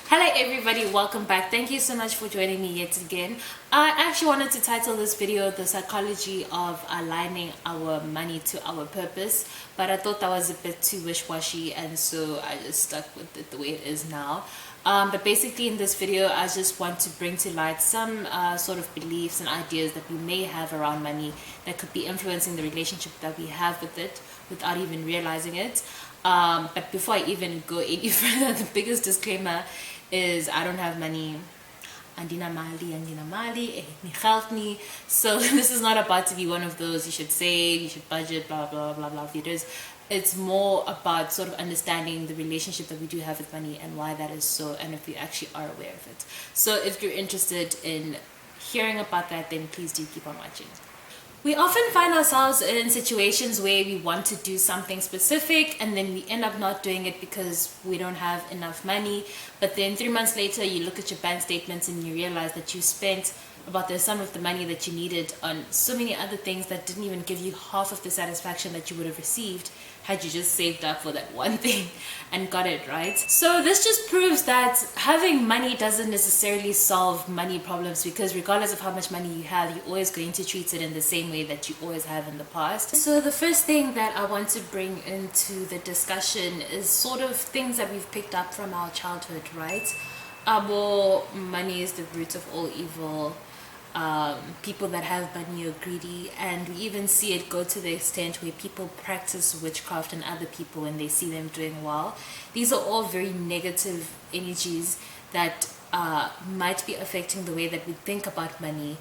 Hello everybody, welcome back. Thank you so much for joining me yet again. I actually wanted to title this video The Psychology of Aligning Our Money to Our Purpose, but I thought that was a bit too wish-washy, and so I just stuck with it the way it is now. But basically in this video I just want to bring to light some sort of beliefs and ideas that we may have around money that could be influencing the relationship that we have with it without even realizing it. But before I even go any further, the biggest disclaimer is I don't have money. Andina mali, ni geld nie. So this is not about to be one of those you should save, you should budget, blah blah blah blah videos. It's more about sort of understanding the relationship that we do have with money and why that is so, and if we actually are aware of it. So if you're interested in hearing about that, then please do keep on watching. We often find ourselves in situations where we want to do something specific and then we end up not doing it because we don't have enough money. But then 3 months later, you look at your bank statements and you realize that you spent about the sum of the money that you needed on so many other things that didn't even give you half of the satisfaction that you would have received had you just saved up for that one thing and got it right. So this just proves that having money doesn't necessarily solve money problems, because regardless of how much money you have, you're always going to treat it in the same way that you always have in the past. So the first thing that I want to bring into the discussion is sort of things that we've picked up from our childhood, right? Well, money is the root of all evil. People that have money are greedy, and we even see it go to the extent where people practice witchcraft on other people when they see them doing well. These are all very negative energies that might be affecting the way that we think about money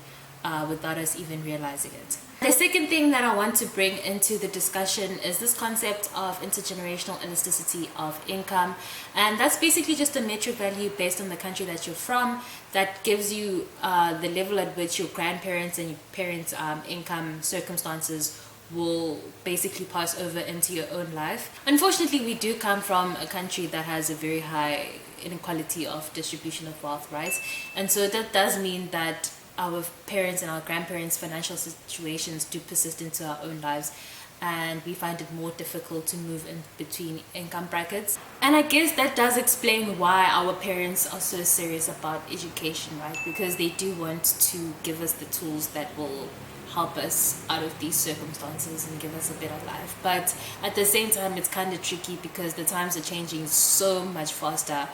without us even realizing it. The second thing that I want to bring into the discussion is this concept of intergenerational elasticity of income, and that's basically just a metric value based on the country that you're from that gives you the level at which your grandparents and your parents' income circumstances will basically pass over into your own life. Unfortunately, we do come from a country that has a very high inequality of distribution of wealth, right? And so that does mean that our parents and our grandparents' financial situations do persist into our own lives, and we find it more difficult to move in between income brackets. And I guess that does explain why our parents are so serious about education, right? Because they do want to give us the tools that will help us out of these circumstances and give us a better life. But at the same time, it's kind of tricky because the times are changing so much faster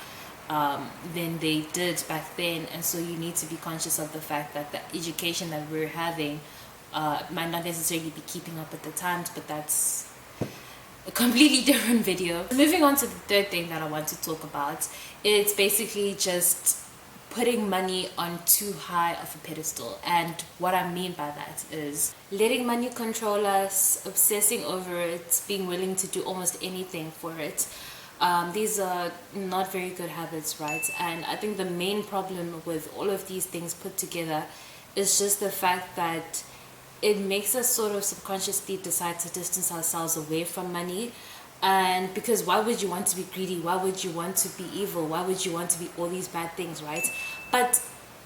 than they did back then, and so you need to be conscious of the fact that the education that we're having might not necessarily be keeping up with the times, but that's a completely different video. Moving on to the third thing that I want to talk about, it's basically just putting money on too high of a pedestal. And what I mean by that is letting money control us, obsessing over it, being willing to do almost anything for it. These are not very good habits, right? And I think the main problem with all of these things put together is just the fact that it makes us sort of subconsciously decide to distance ourselves away from money. And because why would you want to be greedy? Why would you want to be evil? Why would you want to be all these bad things, right? But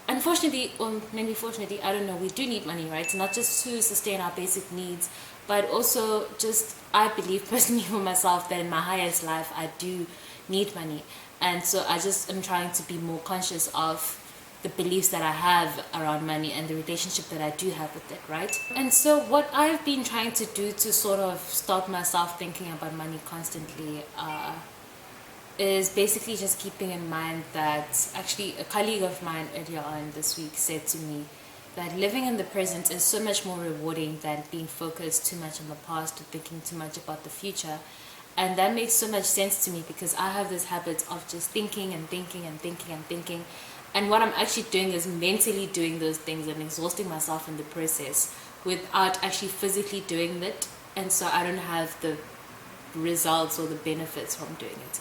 unfortunately, or maybe fortunately, I don't know, we do need money, right? Not just to sustain our basic needs, but also just, I believe personally for myself that in my highest life, I do need money. And so I just am trying to be more conscious of the beliefs that I have around money and the relationship that I do have with it, right? And so what I've been trying to do to sort of stop myself thinking about money constantly is basically just keeping in mind that actually a colleague of mine earlier on this week said to me that living in the present is so much more rewarding than being focused too much on the past or thinking too much about the future. And that makes so much sense to me because I have this habit of just thinking and thinking and thinking and thinking. And what I'm actually doing is mentally doing those things and exhausting myself in the process without actually physically doing it. And so I don't have the results or the benefits from doing it.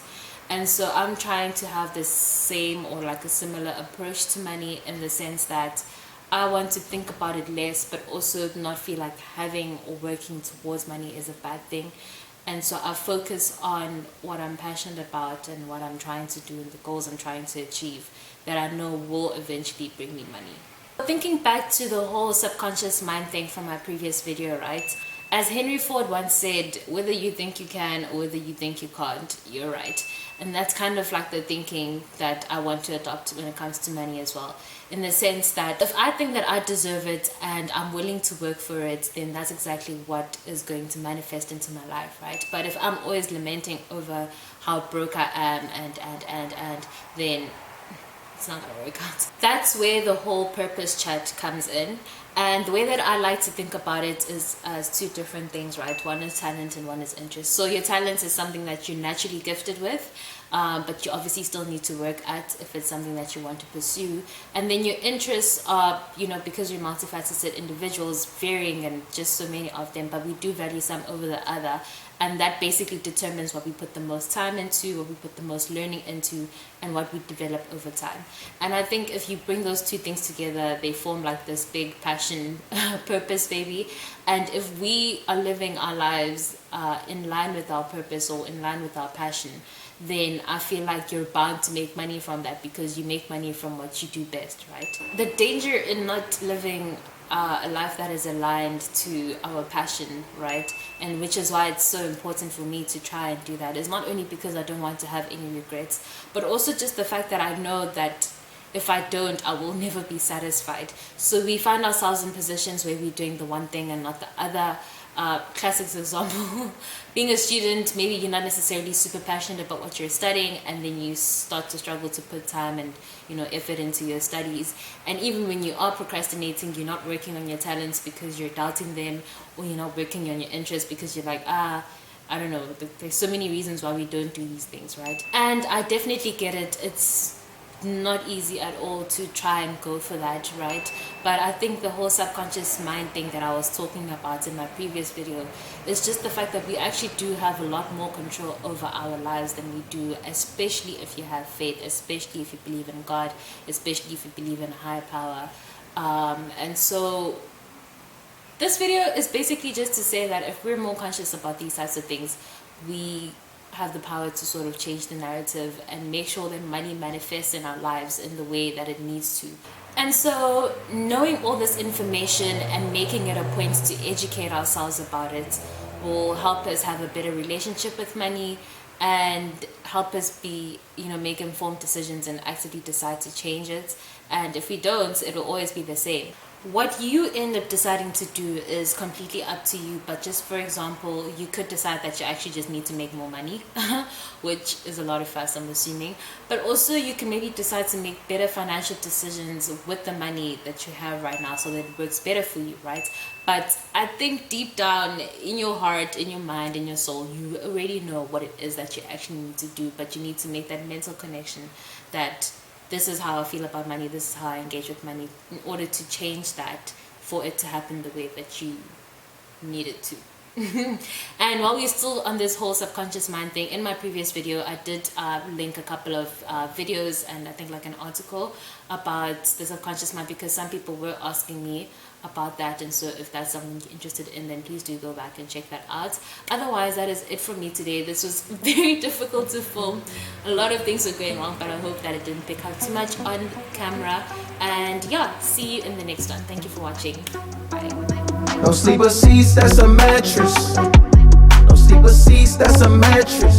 And so I'm trying to have the same or like a similar approach to money, in the sense that I want to think about it less, but also not feel like having or working towards money is a bad thing. And so I focus on what I'm passionate about and what I'm trying to do and the goals I'm trying to achieve that I know will eventually bring me money. Thinking back to the whole subconscious mind thing from my previous video, right? As Henry Ford once said, whether you think you can or whether you think you can't, you're right. And that's kind of like the thinking that I want to adopt when it comes to money as well. In the sense that if I think that I deserve it and I'm willing to work for it, then that's exactly what is going to manifest into my life, right? But if I'm always lamenting over how broke I am and then it's not gonna work out. That's where the whole purpose chat comes in. And the way that I like to think about it is as two different things, right? One is talent and one is interest. So your talent is something that you're naturally gifted with, but you obviously still need to work at if it's something that you want to pursue. And then your interests are, you know, because we're multifaceted individuals, varying and just so many of them, but we do value some over the other. And that basically determines what we put the most time into, what we put the most learning into, and what we develop over time. And I think if you bring those two things together, they form like this big passion, purpose, baby. And if we are living our lives in line with our purpose or in line with our passion, then I feel like you're bound to make money from that, because you make money from what you do best, right? The danger in not living a life that is aligned to our passion, right, and which is why it's so important for me to try and do that, is not only because I don't want to have any regrets, but also just the fact that I know that if I don't, I will never be satisfied. So we find ourselves in positions where we're doing the one thing and not the other. Classic example, being a student, maybe you're not necessarily super passionate about what you're studying, and then you start to struggle to put time and, you know, effort into your studies. And even when you are procrastinating, you're not working on your talents because you're doubting them, or you're not working on your interests because you're like, I don't know, there's so many reasons why we don't do these things, right? And I definitely get it. It's not easy at all to try and go for that, right? But I think the whole subconscious mind thing that I was talking about in my previous video is just the fact that we actually do have a lot more control over our lives than we do, especially if you have faith, especially if you believe in God, especially if you believe in a higher power. And so this video is basically just to say that if we're more conscious about these types of things, we have the power to sort of change the narrative and make sure that money manifests in our lives in the way that it needs to. And so knowing all this information and making it a point to educate ourselves about it will help us have a better relationship with money and help us be, you know, make informed decisions and actively decide to change it. And if we don't, it'll always be the same. What you end up deciding to do is completely up to you, but just for example, you could decide that you actually just need to make more money, which is a lot of fuss, I'm assuming. But also you can maybe decide to make better financial decisions with the money that you have right now so that it works better for you, right? But I think deep down in your heart, in your mind, in your soul, you already know what it is that you actually need to do, but you need to make that mental connection that this is how I feel about money, this is how I engage with money, in order to change that for it to happen the way that you need it to. And while we're still on this whole subconscious mind thing, in my previous video I did link a couple of videos and I think like an article about the subconscious mind, because some people were asking me about that, and so if that's something you're interested in, then please do go back and check that out. Otherwise, that is it from me today. This was very difficult to film. A lot of things were going wrong, but I hope that it didn't pick up too much on camera. And yeah, see you in the next one. Thank you for watching. Bye. No sleeper seats, that's a mattress. No sleeper seats, that's a mattress.